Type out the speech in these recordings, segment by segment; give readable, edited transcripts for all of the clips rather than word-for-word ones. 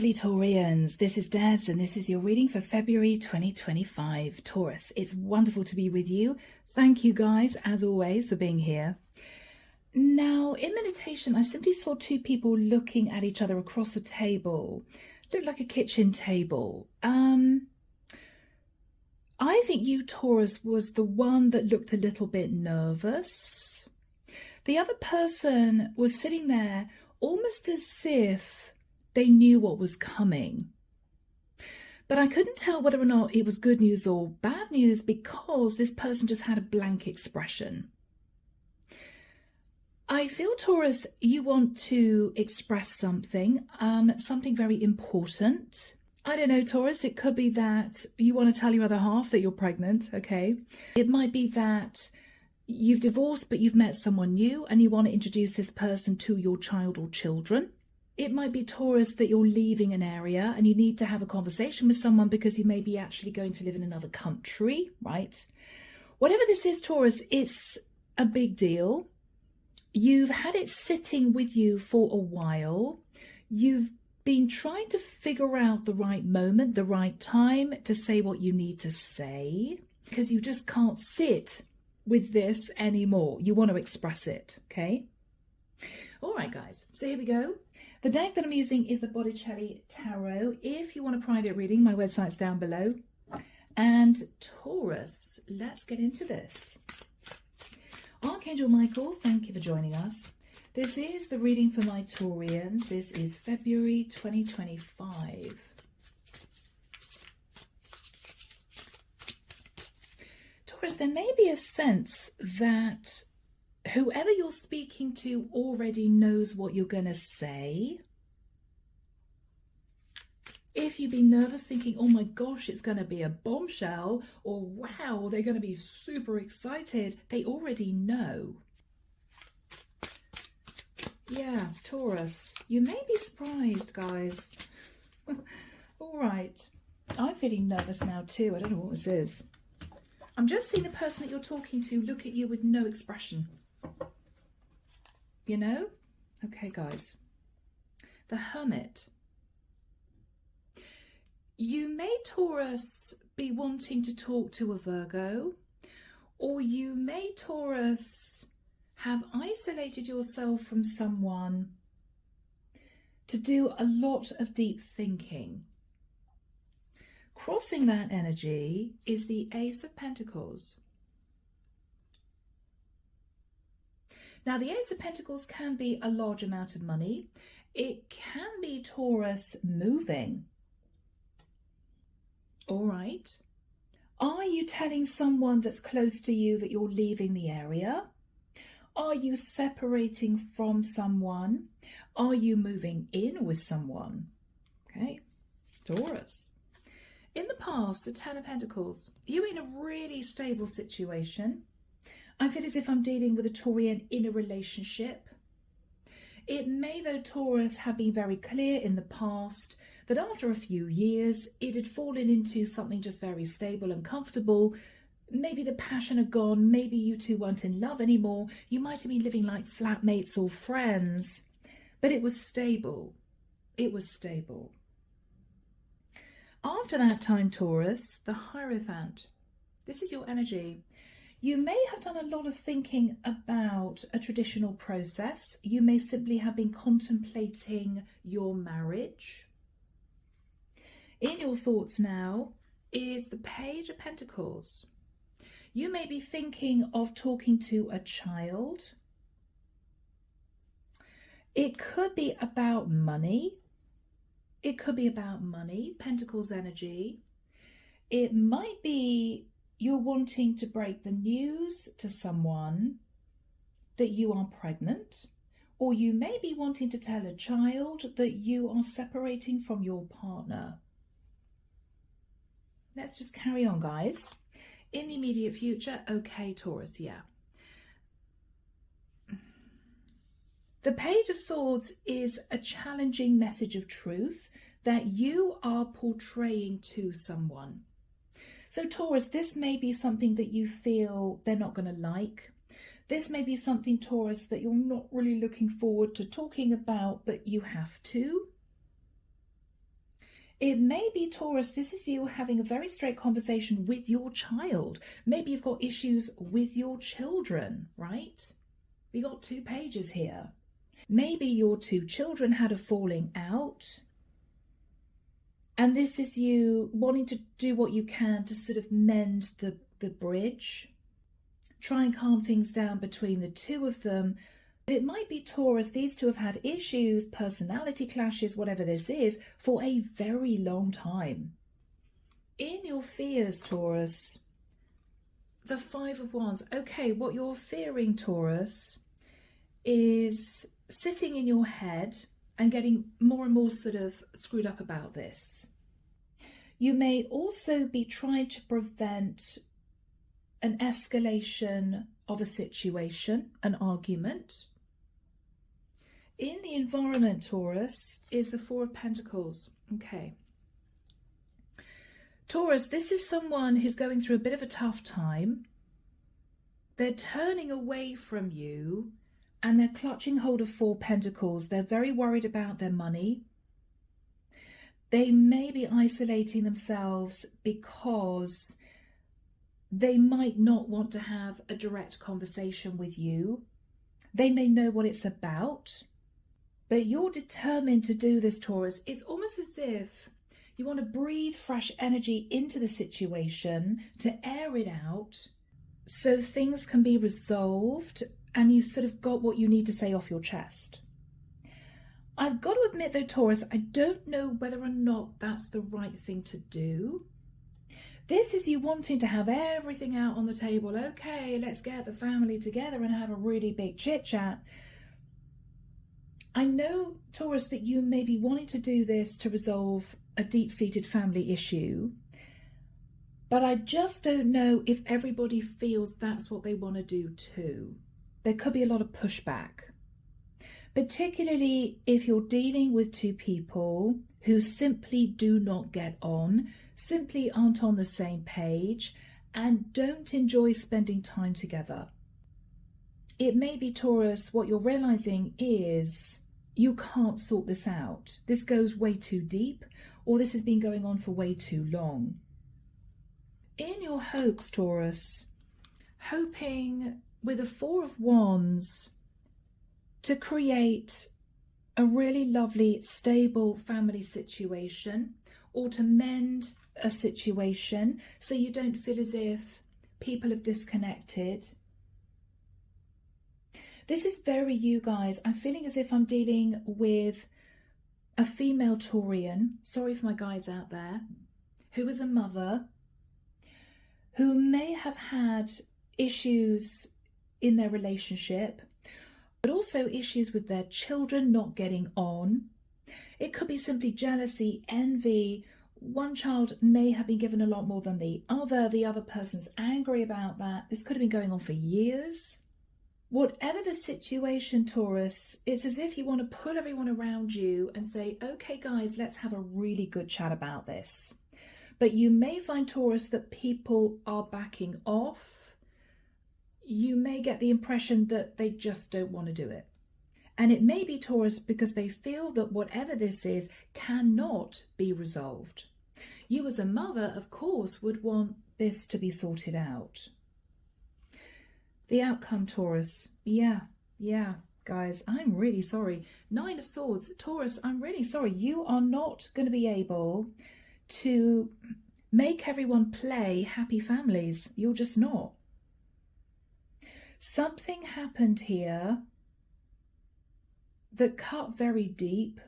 lovely Taurians, this is Debs and this is your reading for February 2025. Taurus, it's wonderful to be with you. Thank you guys, as always, for being here. Now, in meditation, I simply saw two people looking at each other across a table. Looked like a kitchen table. I think you, Taurus, was the one that looked a little bit nervous. The other person was sitting there almost as if they knew what was coming. But I couldn't tell whether or not it was good news or bad news because this person just had a blank expression. I feel, Taurus, you want to express something, something very important. I don't know, Taurus, it could be that you want to tell your other half that you're pregnant, okay? It might be that you've divorced but you've met someone new and you want to introduce this person to your child or children. It might be, Taurus, that you're leaving an area and you need to have a conversation with someone because you may be actually going to live in another country, right? Whatever this is, Taurus, it's a big deal. You've had it sitting with you for a while. You've been trying to figure out the right moment, the right time to say what you need to say because you just can't sit with this anymore. You want to express it, okay? All right, guys, so here we go. The deck that I'm using is the Botticelli Tarot. If you want a private reading, my website's down below. And Taurus, let's get into this. Archangel Michael, thank you for joining us. This is the reading for my Taurians. This is February 2025. Taurus, there may be a sense that whoever you're speaking to already knows what you're going to say. If you've been nervous thinking, oh my gosh, it's going to be a bombshell, or wow, they're going to be super excited, they already know. Yeah, Taurus, you may be surprised, guys. All right, I'm feeling nervous now too. I don't know what this is. I'm just seeing the person that you're talking to look at you with no expression. You know? Okay, guys. The Hermit. You may, Taurus, be wanting to talk to a Virgo, or you may, Taurus, have isolated yourself from someone to do a lot of deep thinking. Crossing that energy is the Ace of Pentacles. Now, the Ace of Pentacles can be a large amount of money. It can be, Taurus, moving. All right. Are you telling someone that's close to you that you're leaving the area? Are you separating from someone? Are you moving in with someone? Okay, Taurus. In the past, the Ten of Pentacles, you're in a really stable situation. I feel as if I'm dealing with a Taurian in a relationship. It may, though, Taurus, have been very clear in the past that after a few years, it had fallen into something just very stable and comfortable. Maybe the passion had gone. Maybe you two weren't in love anymore. You might have been living like flatmates or friends, but it was stable. It was stable. After that time, Taurus, the Hierophant. This is your energy. You may have done a lot of thinking about a traditional process. You may simply have been contemplating your marriage. In your thoughts now is the Page of Pentacles. You may be thinking of talking to a child. It could be about money. It could be about money, Pentacles energy. It might be you're wanting to break the news to someone that you are pregnant, or you may be wanting to tell a child that you are separating from your partner. Let's just carry on, guys. In the immediate future, okay, Taurus, yeah. The Page of Swords is a challenging message of truth that you are portraying to someone. So Taurus, this may be something that you feel they're not going to like. This may be something, Taurus, that you're not really looking forward to talking about, but you have to. It may be, Taurus, this is you having a very straight conversation with your child. Maybe you've got issues with your children, right? We got 2 pages here. Maybe your 2 children had a falling out. And this is you wanting to do what you can to sort of mend the bridge. Try and calm things down between the 2 of them. It might be, Taurus, these 2 have had issues, personality clashes, whatever this is, for a very long time. In your fears, Taurus, the 5 of Wands. Okay, what you're fearing, Taurus, is sitting in your head and getting more and more sort of screwed up about this. You may also be trying to prevent an escalation of a situation, an argument. In the environment, Taurus, is the 4 of Pentacles. Okay. Taurus, this is someone who's going through a bit of a tough time. They're turning away from you and they're clutching hold of 4 Pentacles. They're very worried about their money. They may be isolating themselves because they might not want to have a direct conversation with you. They may know what it's about. But you're determined to do this, Taurus. It's almost as if you want to breathe fresh energy into the situation to air it out so things can be resolved and you've sort of got what you need to say off your chest. I've got to admit though, Taurus, I don't know whether or not that's the right thing to do. This is you wanting to have everything out on the table. Okay, let's get the family together and have a really big chit chat. I know, Taurus, that you may be wanting to do this to resolve a deep-seated family issue, but I just don't know if everybody feels that's what they want to do too. There could be a lot of pushback, particularly if you're dealing with 2 people who simply do not get on, simply aren't on the same page, and don't enjoy spending time together. It may be, Taurus, what you're realizing is you can't sort this out. This goes way too deep, or this has been going on for way too long. In your hopes, Taurus, hoping with a 4 of Wands to create a really lovely, stable family situation, or to mend a situation so you don't feel as if people have disconnected. This is very you guys. I'm feeling as if I'm dealing with a female Taurian, sorry for my guys out there, who is a mother, who may have had issues in their relationship, but also issues with their children not getting on. It could be simply jealousy, envy. One child may have been given a lot more than the other person's angry about that. This could have been going on for years. Whatever the situation, Taurus, it's as if you want to pull everyone around you and say, okay, guys, let's have a really good chat about this. But you may find, Taurus, that people are backing off. You may get the impression that they just don't want to do it. And it may be, Taurus, because they feel that whatever this is cannot be resolved. You as a mother, of course, would want this to be sorted out. The outcome, Taurus. Yeah, guys, I'm really sorry. 9 of Swords, Taurus, I'm really sorry. You are not going to be able to make everyone play happy families. You're just not. Something happened here that cut very deep.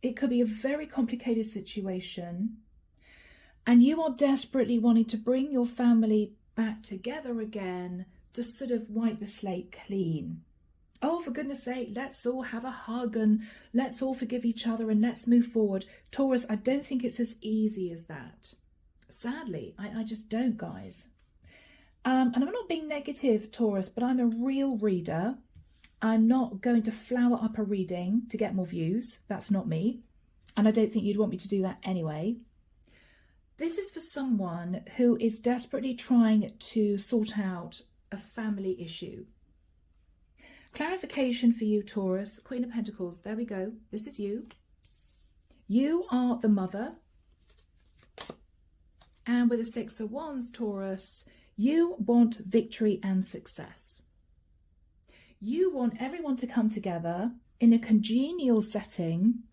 It could be a very complicated situation, and you are desperately wanting to bring your family back together again to sort of wipe the slate clean. Oh, for goodness sake, let's all have a hug and let's all forgive each other and let's move forward. Taurus, I don't think it's as easy as that. Sadly, I just don't, guys. And I'm not being negative, Taurus, but I'm a real reader. I'm not going to flower up a reading to get more views. That's not me. And I don't think you'd want me to do that anyway. This is for someone who is desperately trying to sort out a family issue. Clarification for you, Taurus. Queen of Pentacles. There we go. This is you. You are the mother. And with the Six of Wands, Taurus, you want victory and success. You want everyone to come together in a congenial setting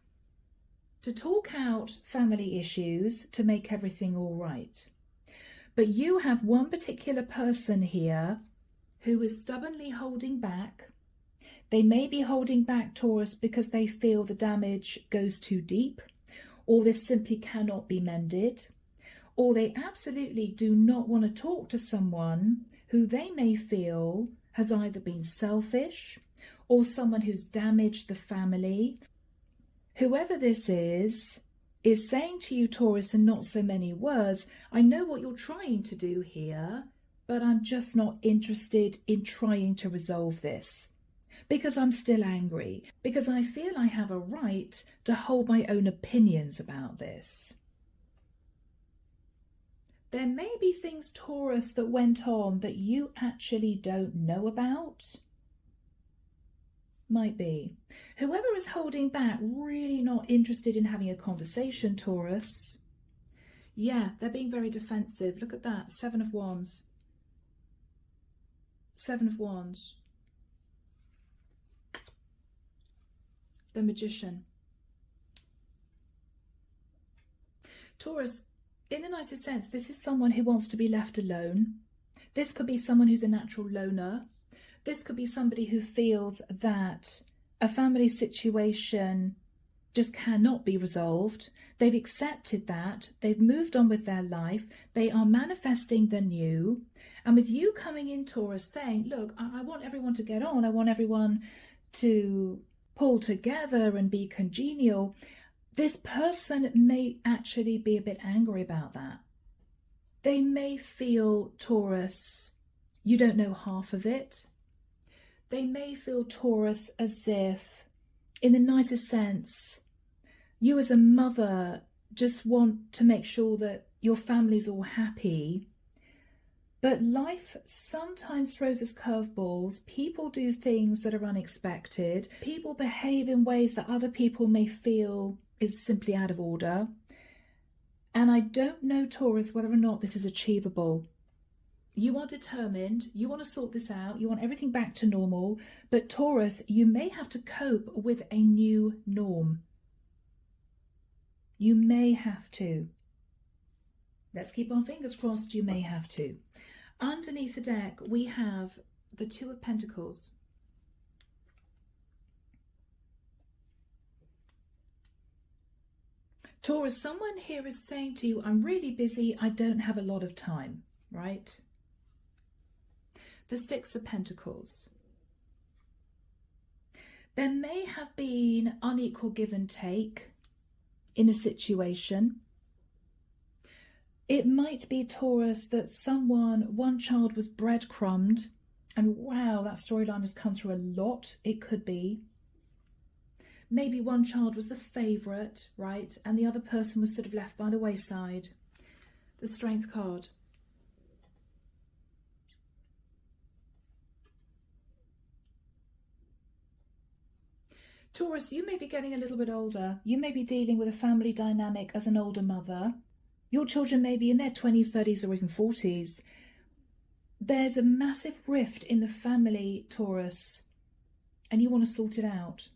to talk out family issues to make everything all right. But you have one particular person here who is stubbornly holding back. They may be holding back, Taurus, because they feel the damage goes too deep, or this simply cannot be mended, or they absolutely do not want to talk to someone who they may feel has either been selfish or someone who's damaged the family. Whoever this is saying to you, Taurus, in not so many words, I know what you're trying to do here, but I'm just not interested in trying to resolve this because I'm still angry, because I feel I have a right to hold my own opinions about this. There may be things, Taurus, that went on that you actually don't know about. Might be. Whoever is holding back, really not interested in having a conversation, Taurus. Yeah, they're being very defensive. Look at that. 7 of Wands. 7 of Wands. The Magician. Taurus, in the nicest sense, this is someone who wants to be left alone. This could be someone who's a natural loner. This could be somebody who feels that a family situation just cannot be resolved. They've accepted that. They've moved on with their life. They are manifesting the new. And with you coming in, Taurus, saying, look, I want everyone to get on. I want everyone to pull together and be congenial. This person may actually be a bit angry about that. They may feel, Taurus, you don't know half of it. They may feel, Taurus, as if, in the nicest sense, you as a mother just want to make sure that your family's all happy. But life sometimes throws us curveballs. People do things that are unexpected. People behave in ways that other people may feel is simply out of order. And I don't know, Taurus, whether or not this is achievable. You are determined, you want to sort this out, you want everything back to normal, but Taurus, you may have to cope with a new norm. You may have to. Let's keep our fingers crossed, you may have to. Underneath the deck, we have the Two of Pentacles. Taurus, someone here is saying to you, I'm really busy, I don't have a lot of time, right? The Six of Pentacles. There may have been unequal give and take in a situation. It might be, Taurus, that one child was breadcrumbed, and wow, that storyline has come through a lot. It could be. Maybe one child was the favourite, right? And the other person was sort of left by the wayside. The Strength card. Taurus, you may be getting a little bit older. You may be dealing with a family dynamic as an older mother. Your children may be in their 20s, 30s, or even 40s. There's a massive rift in the family, Taurus, and you want to sort it out.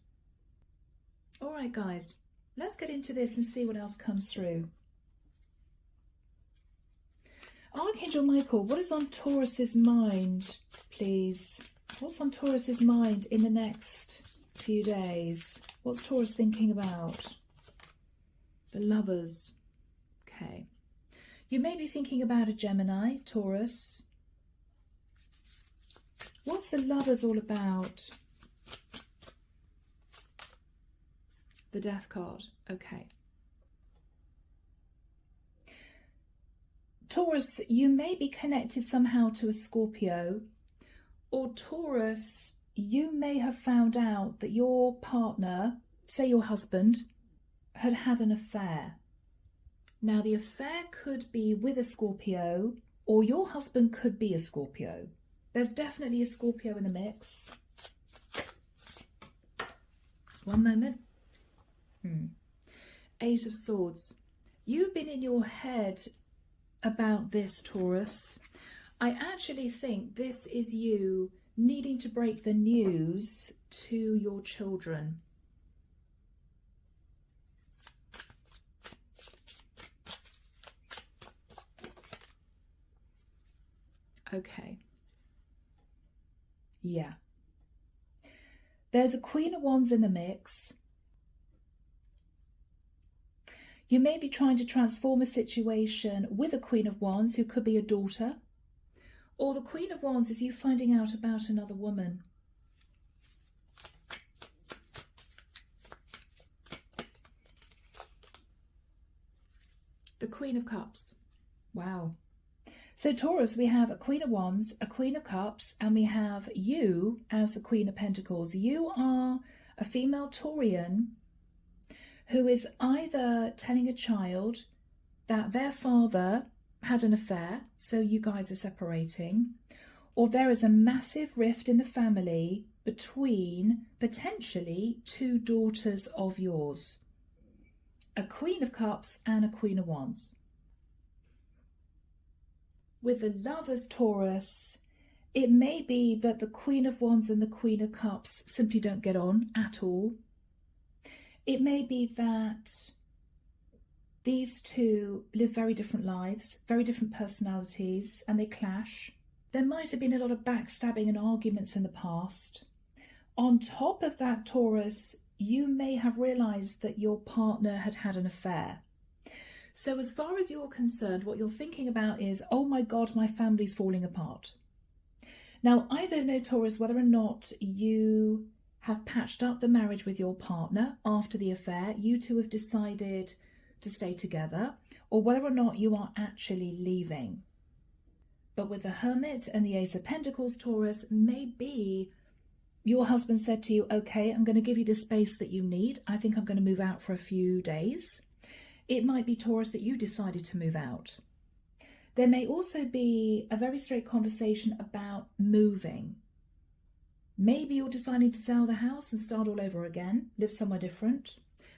All right, guys, let's get into this and see what else comes through. Archangel Michael, what is on Taurus's mind, please? What's on Taurus's mind in the next few days? What's Taurus thinking about? The Lovers. Okay. You may be thinking about a Gemini, Taurus. What's the Lovers all about? The Death card. Okay. Taurus, you may be connected somehow to a Scorpio, or Taurus, you may have found out that your partner, say your husband, had had an affair. Now, the affair could be with a Scorpio, or your husband could be a Scorpio. There's definitely a Scorpio in the mix. One moment. Eight of Swords. You've been in your head about this, Taurus. I actually think this is you needing to break the news to your children. Okay. Yeah. There's a Queen of Wands in the mix. You may be trying to transform a situation with a Queen of Wands who could be a daughter. Or the Queen of Wands is you finding out about another woman. The Queen of Cups. Wow. So Taurus, we have a Queen of Wands, a Queen of Cups, and we have you as the Queen of Pentacles. You are a female Taurian who is either telling a child that their father had an affair, so you guys are separating, or there is a massive rift in the family between potentially two daughters of yours. A Queen of Cups and a Queen of Wands. With the Lovers, Taurus, it may be that the Queen of Wands and the Queen of Cups simply don't get on at all. It may be that these two live very different lives, very different personalities, and they clash. There might have been a lot of backstabbing and arguments in the past. On top of that, Taurus, you may have realised that your partner had had an affair. So as far as you're concerned, what you're thinking about is, oh my God, my family's falling apart. Now, I don't know, Taurus, whether or not you have patched up the marriage with your partner after the affair, you two have decided to stay together, or whether or not you are actually leaving. But with the Hermit and the Ace of Pentacles, Taurus, maybe your husband said to you, okay, I'm going to give you the space that you need. I think I'm going to move out for a few days. It might be, Taurus, that you decided to move out. There may also be a very straight conversation about moving. Maybe you're deciding to sell the house and start all over again, live somewhere different.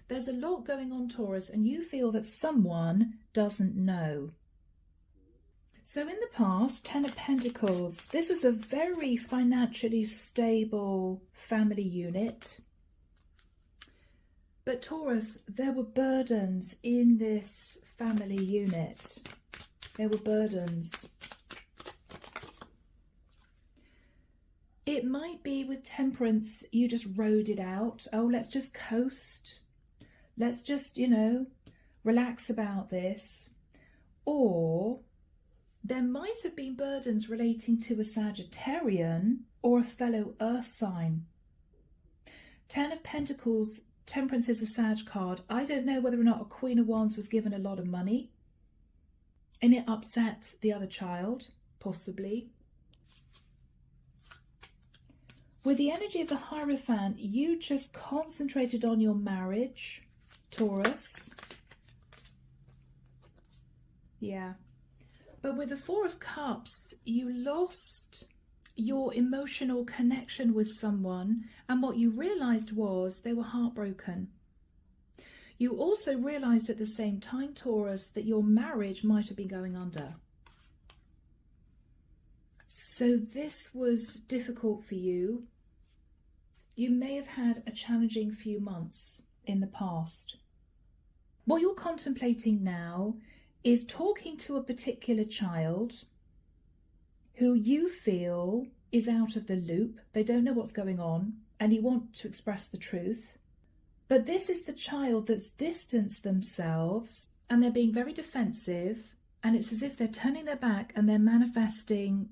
There's a lot going on, Taurus, and you feel that someone doesn't know. So in the past, Ten of Pentacles, this was a very financially stable family unit. But Taurus, there were burdens in this family unit. There were burdens. It might be with Temperance, you just rode it out. Oh, let's just coast. Let's just, relax about this. Or there might have been burdens relating to a Sagittarian or a fellow Earth sign. Ten of Pentacles, Temperance is a Sag card. I don't know whether or not a Queen of Wands was given a lot of money and it upset the other child, possibly. With the energy of the Hierophant, you just concentrated on your marriage, Taurus. Yeah. But with the Four of Cups, you lost your emotional connection with someone, and what you realized was they were heartbroken. You also realized at the same time, Taurus, that your marriage might have been going under. So this was difficult for you. You may have had a challenging few months in the past. What you're contemplating now is talking to a particular child who you feel is out of the loop. They don't know what's going on and you want to express the truth. But this is the child that's distanced themselves and they're being very defensive, and it's as if they're turning their back and they're manifesting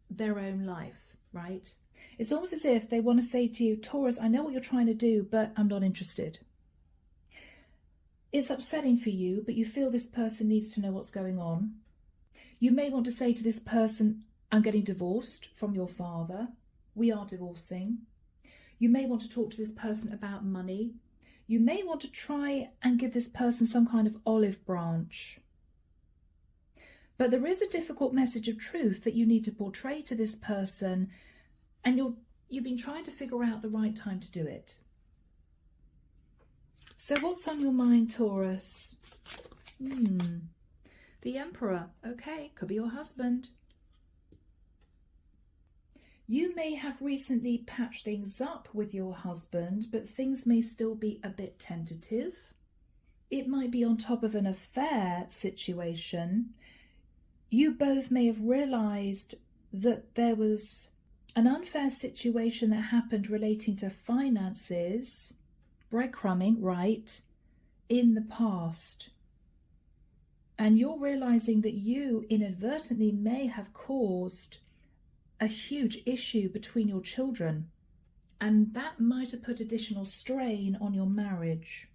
their own life, right? It's almost as if they want to say to you, Taurus, I know what you're trying to do, but I'm not interested. It's upsetting for you, but you feel this person needs to know what's going on. You may want to say to this person, I'm getting divorced from your father. We are divorcing. You may want to talk to this person about money. You may want to try and give this person some kind of olive branch. But there is a difficult message of truth that you need to portray to this person, and you've been trying to figure out the right time to do it. So what's on your mind, Taurus? The Emperor. Okay, could be your husband. You may have recently patched things up with your husband, but things may still be a bit tentative. It might be on top of an affair situation. You both may have realised that there was an unfair situation that happened relating to finances, breadcrumbing, right, in the past. And you're realising that you inadvertently may have caused a huge issue between your children, and that might have put additional strain on your marriage.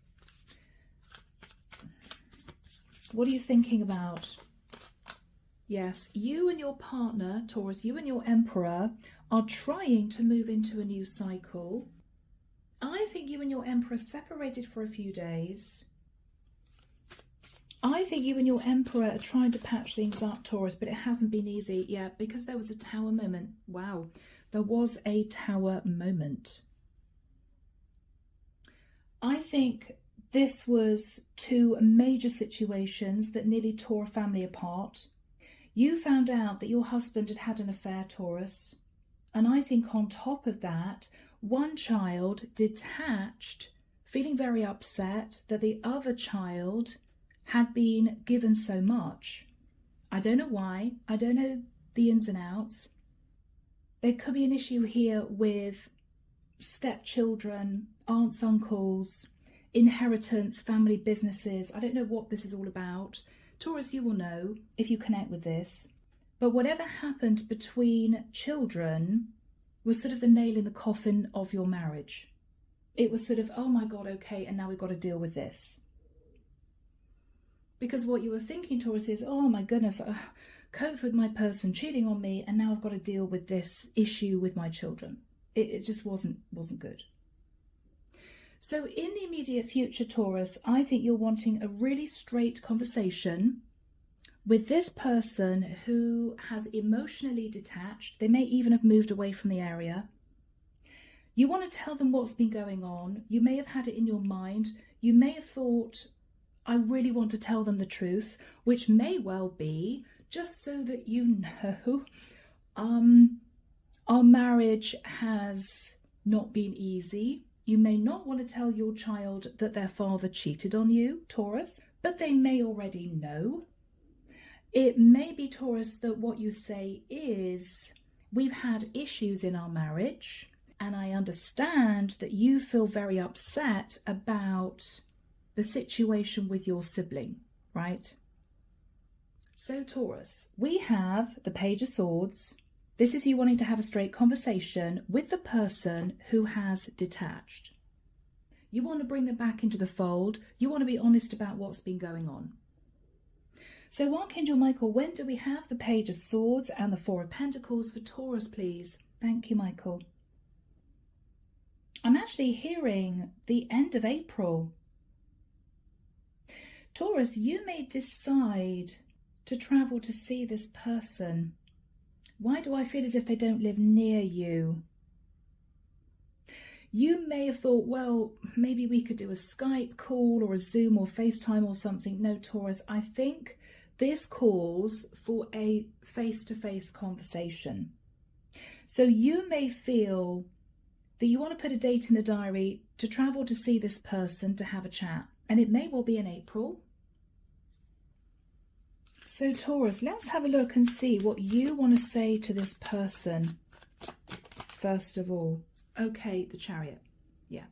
What are you thinking about? Yes, you and your partner, Taurus, you and your Emperor are trying to move into a new cycle. I think you and your Emperor separated for a few days. I think you and your Emperor are trying to patch things up, Taurus, but it hasn't been easy. Yeah, because there was a Tower moment. Wow, there was a Tower moment. I think this was two major situations that nearly tore a family apart. You found out that your husband had had an affair, Taurus. And I think on top of that, one child detached, feeling very upset that the other child had been given so much. I don't know why. I don't know the ins and outs. There could be an issue here with stepchildren, aunts, uncles, inheritance, family businesses. I don't know what this is all about. Taurus, you will know if you connect with this. But whatever happened between children was sort of the nail in the coffin of your marriage. It was sort of, oh my God, okay, and now we've got to deal with this. Because what you were thinking, Taurus, is, oh my goodness, I coped with my person cheating on me, and now I've got to deal with this issue with my children. It just wasn't good. So in the immediate future, Taurus, I think you're wanting a really straight conversation with this person who has emotionally detached. They may even have moved away from the area. You want to tell them what's been going on. You may have had it in your mind. You may have thought, I really want to tell them the truth, which may well be, just so that you know, our marriage has not been easy. You may not want to tell your child that their father cheated on you, Taurus, but they may already know. It may be, Taurus, that what you say is, we've had issues in our marriage, and I understand that you feel very upset about the situation with your sibling, right? So Taurus, we have the Page of Swords. This is you wanting to have a straight conversation with the person who has detached. You want to bring them back into the fold. You want to be honest about what's been going on. So Archangel Michael, when do we have the Page of Swords and the Four of Pentacles for Taurus, please? Thank you, Michael. I'm actually hearing the end of April. Taurus, you may decide to travel to see this person. Why do I feel as if they don't live near you? You may have thought, well, maybe we could do a Skype call or a Zoom or FaceTime or something. No, Taurus, I think this calls for a face-to-face conversation. So you may feel that you want to put a date in the diary to travel to see this person, to have a chat. And it may well be in April. So Taurus, let's have a look and see what you want to say to this person, first of all. Okay, the Chariot. Yeah.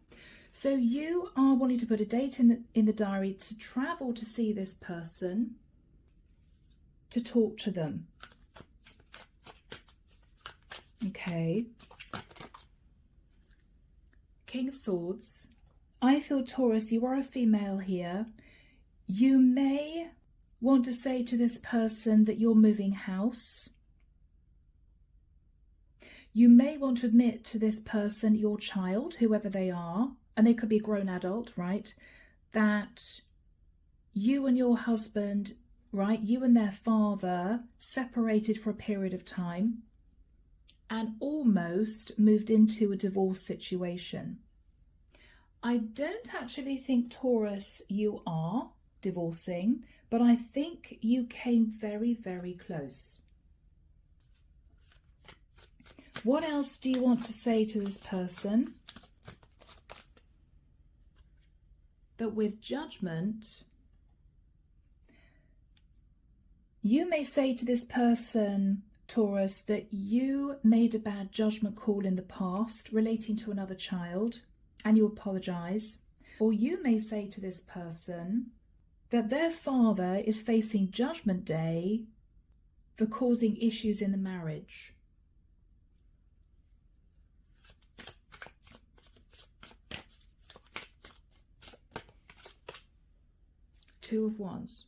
So you are wanting to put a date in the diary to travel to see this person, to talk to them. Okay. King of Swords. I feel, Taurus, you are a female here. You may want to say to this person that you're moving house. You may want to admit to this person, your child, whoever they are, and they could be a grown adult, right, that you and your husband, right, you and their father separated for a period of time and almost moved into a divorce situation. I don't actually think, Taurus, you are divorcing, but I think you came very, very close. What else do you want to say to this person? That with judgment, you may say to this person, Taurus, that you made a bad judgment call in the past relating to another child and you apologize. Or you may say to this person that their father is facing Judgment Day for causing issues in the marriage. Two of Wands.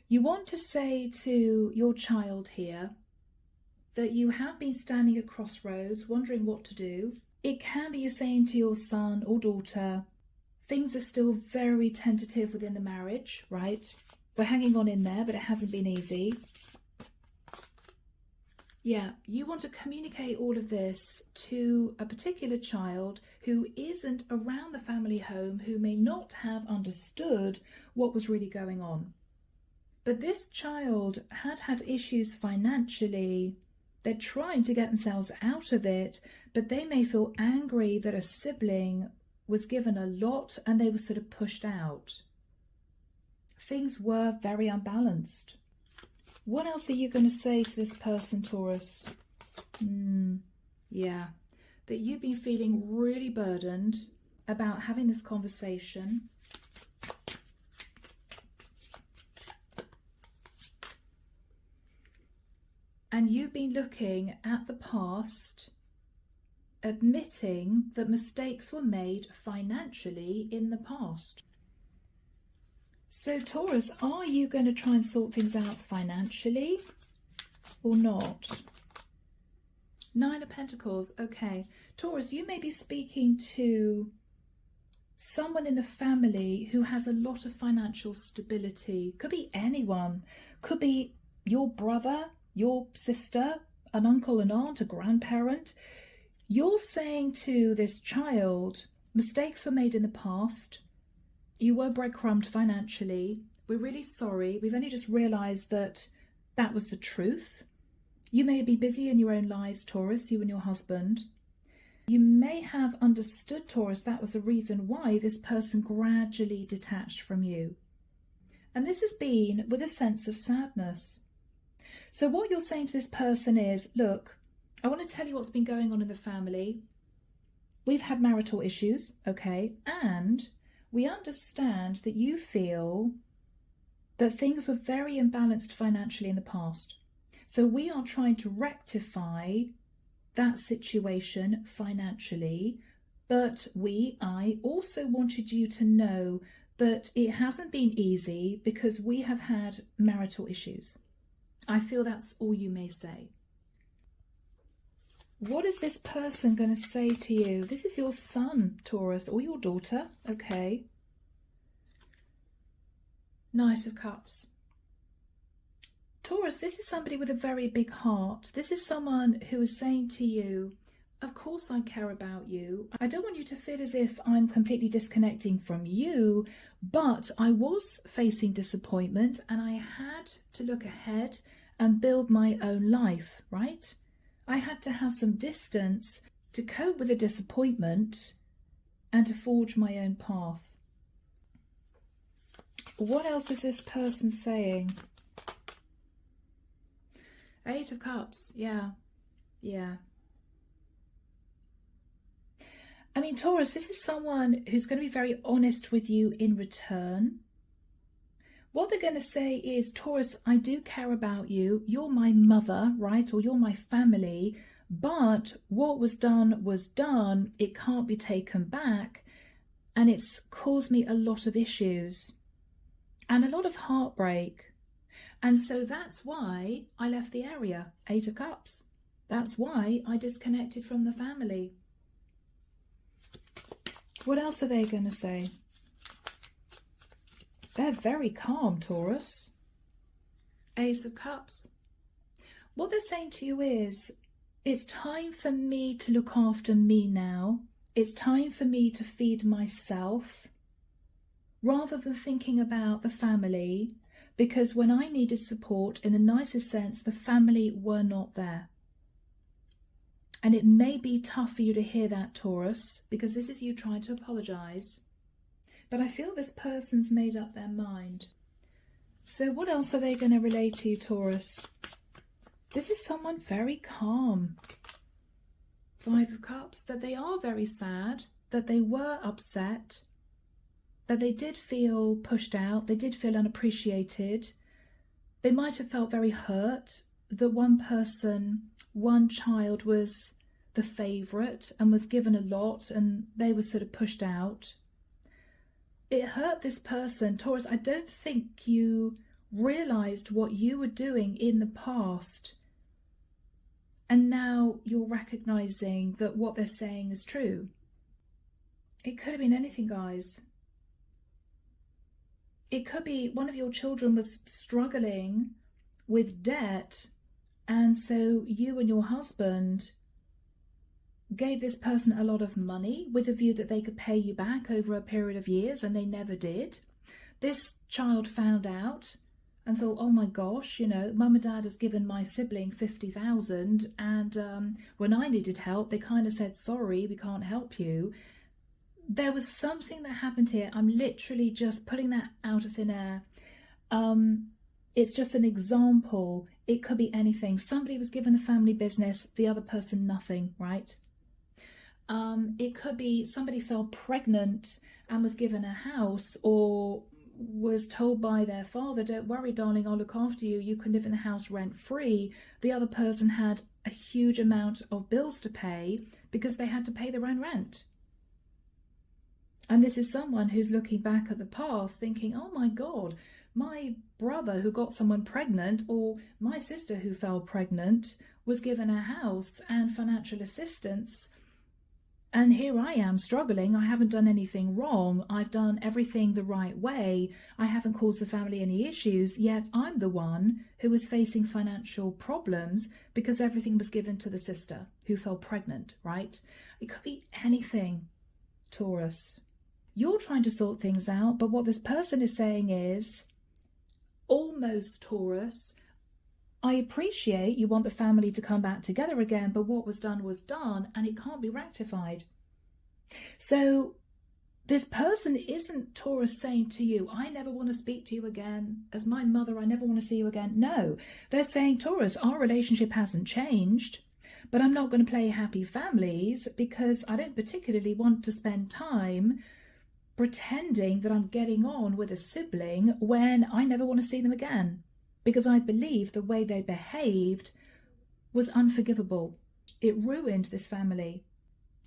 You want to say to your child here that you have been standing at crossroads, wondering what to do. It can be you saying to your son or daughter, things are still very tentative within the marriage, right? We're hanging on in there, but it hasn't been easy. Yeah, you want to communicate all of this to a particular child who isn't around the family home, who may not have understood what was really going on. But this child had issues financially. They're trying to get themselves out of it, but they may feel angry that a sibling was given a lot and they were sort of pushed out. Things were very unbalanced. What else are you going to say to this person, Taurus? Yeah, that you've been feeling really burdened about having this conversation. And you've been looking at the past, admitting that mistakes were made financially in the past. So Taurus, are you going to try and sort things out financially or not? Nine of Pentacles. Okay. Taurus, you may be speaking to someone in the family who has a lot of financial stability. Could be anyone. Could be your brother, your sister, an uncle, an aunt, a grandparent. You're saying to this child, mistakes were made in the past. You were breadcrumbed financially. We're really sorry. We've only just realised that that was the truth. You may be busy in your own lives, Taurus, you and your husband. You may have understood, Taurus, that was the reason why this person gradually detached from you. And this has been with a sense of sadness. So what you're saying to this person is, look, I want to tell you what's been going on in the family. We've had marital issues, okay, and we understand that you feel that things were very imbalanced financially in the past. So we are trying to rectify that situation financially, but I also wanted you to know that it hasn't been easy because we have had marital issues. I feel that's all you may say. What is this person going to say to you? This is your son, Taurus, or your daughter. Okay. Knight of Cups. Taurus, this is somebody with a very big heart. This is someone who is saying to you, of course I care about you. I don't want you to feel as if I'm completely disconnecting from you, but I was facing disappointment and I had to look ahead and build my own life, right? I had to have some distance to cope with the disappointment and to forge my own path. What else is this person saying? Eight of Cups, yeah. I mean, Taurus, this is someone who's going to be very honest with you in return. What they're going to say is, Taurus, I do care about you. You're my mother, right? Or you're my family. But what was done was done. It can't be taken back. And it's caused me a lot of issues and a lot of heartbreak. And so that's why I left the area. Eight of Cups. That's why I disconnected from the family. What else are they going to say? They're very calm, Taurus. Ace of Cups. What they're saying to you is, It's time for me to look after me now. It's time for me to feed myself rather than thinking about the family, because when I needed support, in the nicest sense, the family were not there. And it may be tough for you to hear that, Taurus, because this is you trying to apologize. But I feel this person's made up their mind. So what else are they going to relay to you, Taurus? This is someone very calm. 5 of Cups, that they are very sad, that they were upset, that they did feel pushed out, they did feel unappreciated. They might have felt very hurt that one child was the favourite and was given a lot and they were sort of pushed out. It hurt this person. Taurus, I don't think you realised what you were doing in the past. And now you're recognising that what they're saying is true. It could have been anything, guys. It could be one of your children was struggling with debt, and so you and your husband gave this person a lot of money with a view that they could pay you back over a period of years, and they never did. This child found out and thought, oh my gosh, you know, mum and dad has given my sibling 50,000, and when I needed help, they kind of said, sorry, we can't help you. There was something that happened here. I'm literally just putting that out of thin air. It's just an example. It could be anything. Somebody was given the family business, the other person nothing, right? It could be somebody fell pregnant and was given a house, or was told by their father, don't worry, darling, I'll look after you. You can live in the house rent free. The other person had a huge amount of bills to pay because they had to pay their own rent. And this is someone who's looking back at the past thinking, oh my God, my brother who got someone pregnant, or my sister who fell pregnant, was given a house and financial assistance. And here I am struggling. I haven't done anything wrong. I've done everything the right way. I haven't caused the family any issues, yet I'm the one who is facing financial problems because everything was given to the sister who fell pregnant, right? It could be anything, Taurus. You're trying to sort things out, but what this person is saying is, almost, Taurus, I appreciate you want the family to come back together again, but what was done, and it can't be rectified. So this person isn't, Taurus, saying to you, I never want to speak to you again. As my mother, I never want to see you again. No, they're saying, Taurus, our relationship hasn't changed, but I'm not going to play happy families because I don't particularly want to spend time pretending that I'm getting on with a sibling when I never want to see them again. Because I believe the way they behaved was unforgivable. It ruined this family.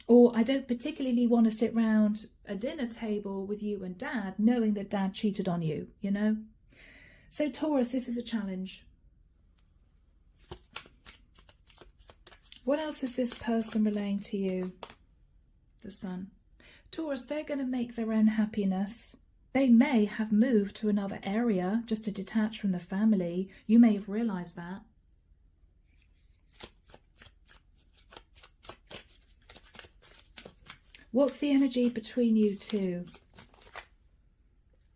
Or I don't particularly want to sit round a dinner table with you and Dad knowing that Dad cheated on you, you know? So Taurus, this is a challenge. What else is this person relaying to you? The Sun. Taurus, they're going to make their own happiness. They may have moved to another area just to detach from the family. You may have realised that. What's the energy between you two?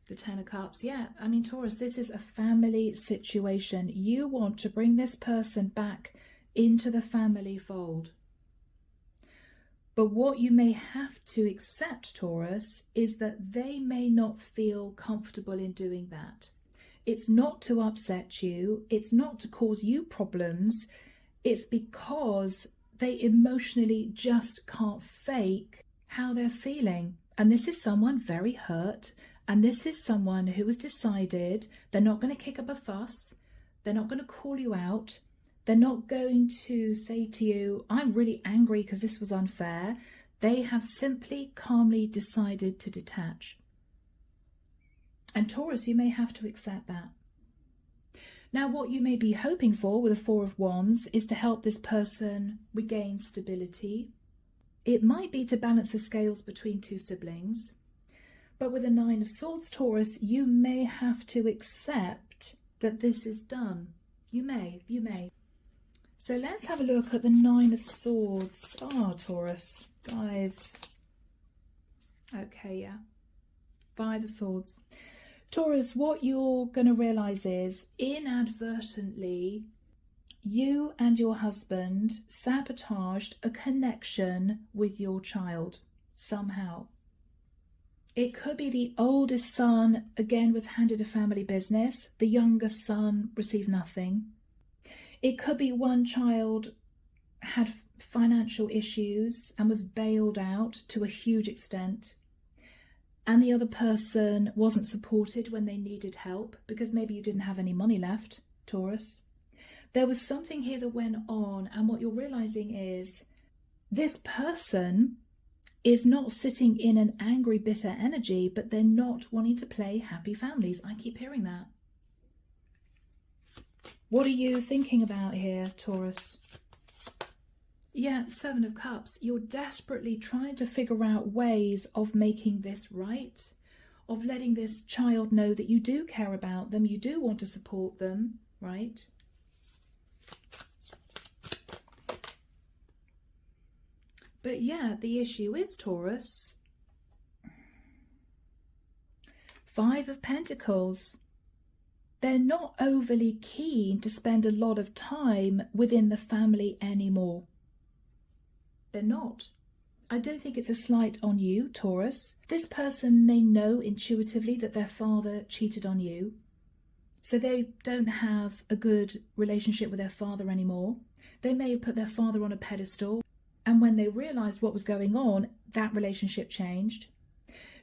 The Ten of Cups. Yeah, I mean, Taurus, this is a family situation. You want to bring this person back into the family fold. But what you may have to accept, Taurus, is that they may not feel comfortable in doing that. It's not to upset you. It's not to cause you problems. It's because they emotionally just can't fake how they're feeling. And this is someone very hurt. And this is someone who has decided they're not going to kick up a fuss. They're not going to call you out. They're not going to say to you, I'm really angry because this was unfair. They have simply calmly decided to detach. And Taurus, you may have to accept that. Now, what you may be hoping for with the Four of Wands is to help this person regain stability. It might be to balance the scales between two siblings. But with the Nine of Swords, Taurus, you may have to accept that this is done. You may. So let's have a look at the Nine of Swords. Oh, Taurus, guys. Okay, yeah. Five of Swords. Taurus, what you're going to realise is, inadvertently, you and your husband sabotaged a connection with your child somehow. It could be the oldest son, again, was handed a family business. The youngest son received nothing. It could be one child had financial issues and was bailed out to a huge extent, and the other person wasn't supported when they needed help because maybe you didn't have any money left, Taurus. There was something here that went on, and what you're realizing is this person is not sitting in an angry, bitter energy, but they're not wanting to play happy families. I keep hearing that. What are you thinking about here, Taurus? Yeah, Seven of Cups. You're desperately trying to figure out ways of making this right, of letting this child know that you do care about them, you do want to support them, right? But yeah, the issue is, Taurus, Five of Pentacles. They're not overly keen to spend a lot of time within the family anymore. They're not. I don't think it's a slight on you, Taurus. This person may know intuitively that their father cheated on you, so they don't have a good relationship with their father anymore. They may have put their father on a pedestal, and when they realised what was going on, that relationship changed.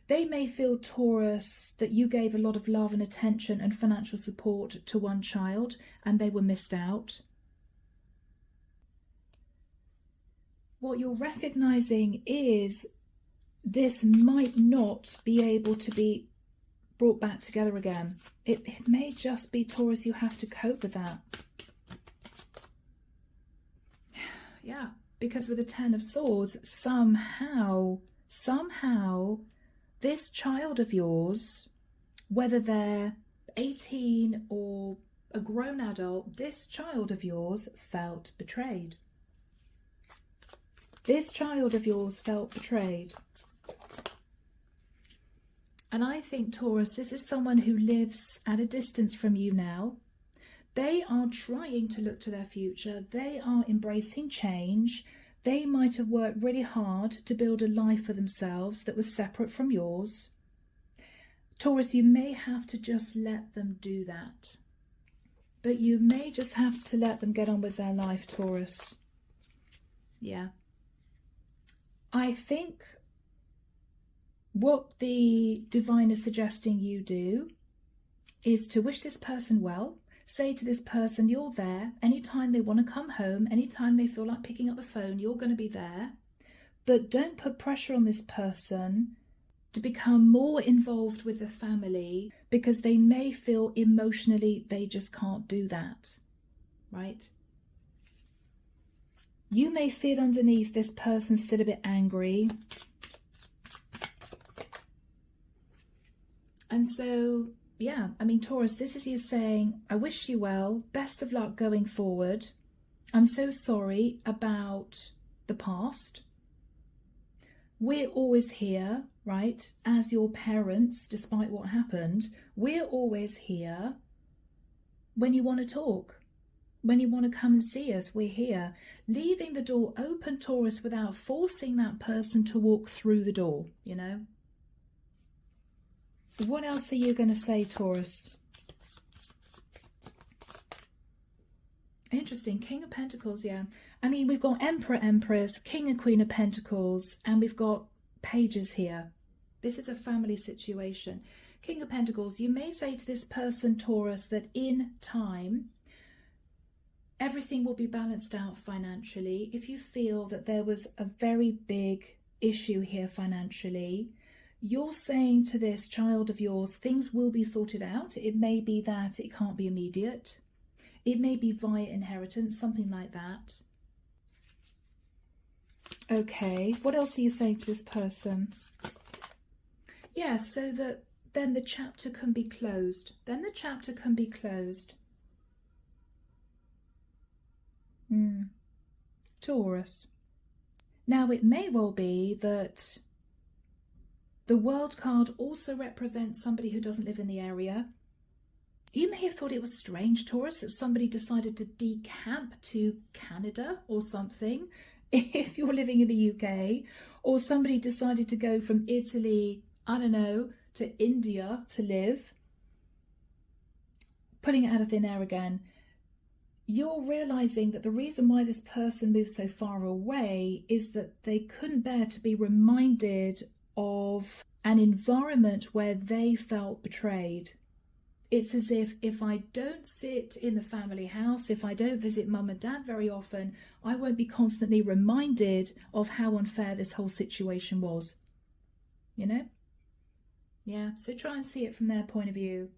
They may feel, Taurus, that you gave a lot of love and attention and financial support to one child and they were missed out. What you're recognising is this might not be able to be brought back together again. It may just be, Taurus, you have to cope with that. Yeah, because with the Ten of Swords, somehow, this child of yours, whether they're 18 or a grown adult, this child of yours felt betrayed. This child of yours felt betrayed. And I think, Taurus, this is someone who lives at a distance from you now. They are trying to look to their future. They are embracing change. They might have worked really hard to build a life for themselves that was separate from yours. Taurus, you may have to just let them do that. But you may just have to let them get on with their life, Taurus. Yeah. I think what the divine is suggesting you do is to wish this person well. Say to this person, you're there. Anytime they want to come home, anytime they feel like picking up the phone, you're going to be there. But don't put pressure on this person to become more involved with the family, because they may feel emotionally they just can't do that, right? You may feel underneath this person's still a bit angry. And so, yeah, I mean, Taurus, this is you saying, I wish you well, best of luck going forward. I'm so sorry about the past. We're always here, right? As your parents, despite what happened, we're always here when you want to talk. When you want to come and see us, we're here. Leaving the door open, Taurus, without forcing that person to walk through the door, you know? What else are you going to say, Taurus? Interesting. King of Pentacles, yeah. I mean, we've got Emperor, Empress, King and Queen of Pentacles, and we've got pages here. This is a family situation. King of Pentacles, you may say to this person, Taurus, that in time, everything will be balanced out financially. If you feel that there was a very big issue here financially, you're saying to this child of yours, things will be sorted out. It may be that it can't be immediate. It may be via inheritance, something like that. Okay, what else are you saying to this person? Yeah, so that then the chapter can be closed. Then the chapter can be closed. Taurus. Now, it may well be that the World card also represents somebody who doesn't live in the area. You may have thought it was strange, Taurus, that somebody decided to decamp to Canada or something if you're living in the UK, or somebody decided to go from Italy, I don't know, to India to live. Putting it out of thin air again, you're realizing that the reason why this person moved so far away is that they couldn't bear to be reminded of an environment where they felt betrayed. It's as if I don't sit in the family house, if I don't visit mum and dad very often, I won't be constantly reminded of how unfair this whole situation was. You know? Yeah, so try and see it from their point of view.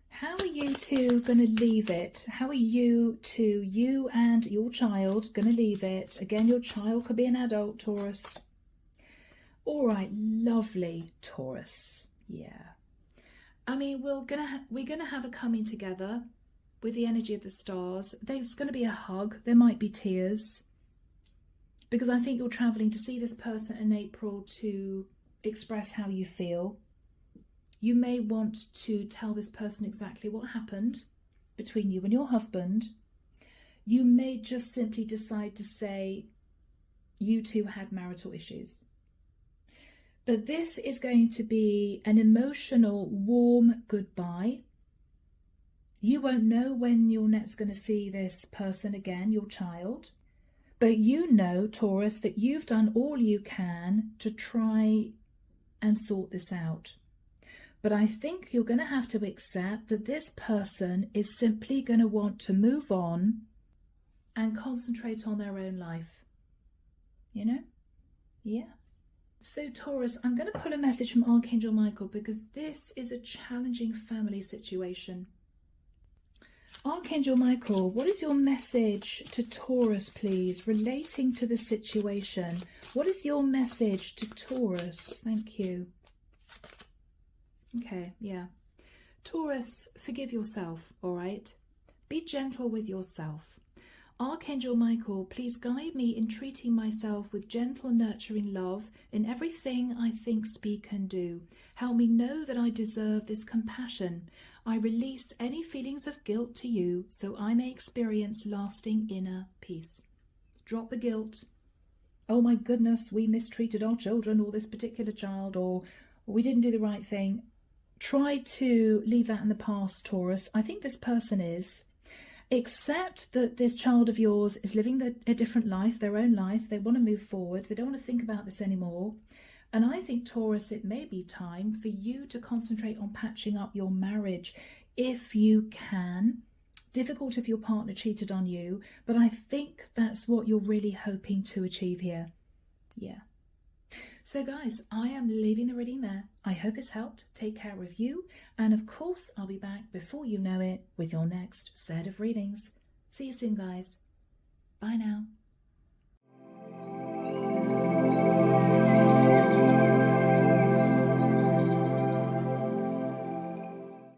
How are you two going to leave it? How are you and your child going to leave it? Again, your child could be an adult, Taurus. All right, lovely, Taurus. Yeah. I mean, we're gonna have a coming together with the energy of the stars. There's going to be a hug. There might be tears. Because I think you're travelling to see this person in April to express how you feel. You may want to tell this person exactly what happened between you and your husband. You may just simply decide to say you two had marital issues. But this is going to be an emotional, warm goodbye. You won't know when you're next going to see this person again, your child. But you know, Taurus, that you've done all you can to try and sort this out. But I think you're going to have to accept that this person is simply going to want to move on and concentrate on their own life. You know? Yeah. So Taurus, I'm going to pull a message from Archangel Michael because this is a challenging family situation. Archangel Michael, what is your message to Taurus, please, relating to the situation? What is your message to Taurus? Thank you. Okay, yeah. Taurus, forgive yourself, all right? Be gentle with yourself. Archangel Michael, please guide me in treating myself with gentle, nurturing love in everything I think, speak and do. Help me know that I deserve this compassion. I release any feelings of guilt to you so I may experience lasting inner peace. Drop the guilt. Oh my goodness, we mistreated our children or this particular child, or we didn't do the right thing. Try to leave that in the past, Taurus. I think this person is. Accept that this child of yours is living a different life, their own life. They want to move forward. They don't want to think about this anymore. And I think, Taurus, it may be time for you to concentrate on patching up your marriage if you can. Difficult if your partner cheated on you, but I think that's what you're really hoping to achieve here. Yeah. So guys, I am leaving the reading there. I hope it's helped. Take care of you. And of course, I'll be back before you know it with your next set of readings. See you soon, guys. Bye now.